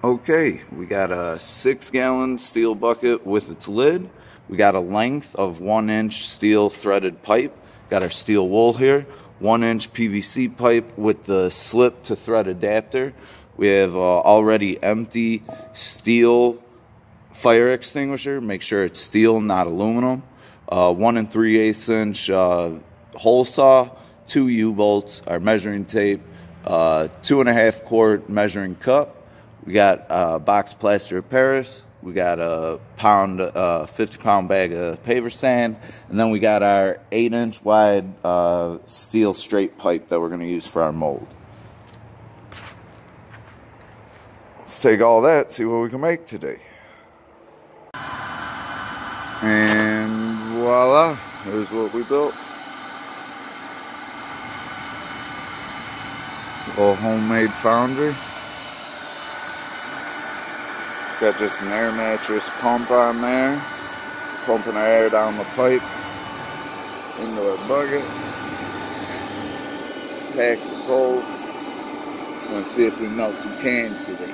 Okay, we got a 6-gallon steel bucket with its lid. We got a length of 1-inch steel threaded pipe. Got our steel wool here. 1-inch PVC pipe with the slip to thread adapter. We have already empty steel fire extinguisher. Make sure it's steel, not aluminum. 1 3/8 inch hole saw, 2 U-bolts, our measuring tape, 2.5 quart measuring cup. We got box plaster of Paris. We got a 50-pound bag of paver sand, and then we got our 8-inch wide steel straight pipe that we're going to use for our mold. Let's take all that, see what we can make today. And voila, here's what we built. Little homemade foundry. Got just an air mattress pump on there, pumping our air down the pipe into our bucket. Pack the coals. Let's see if we melt some cans today.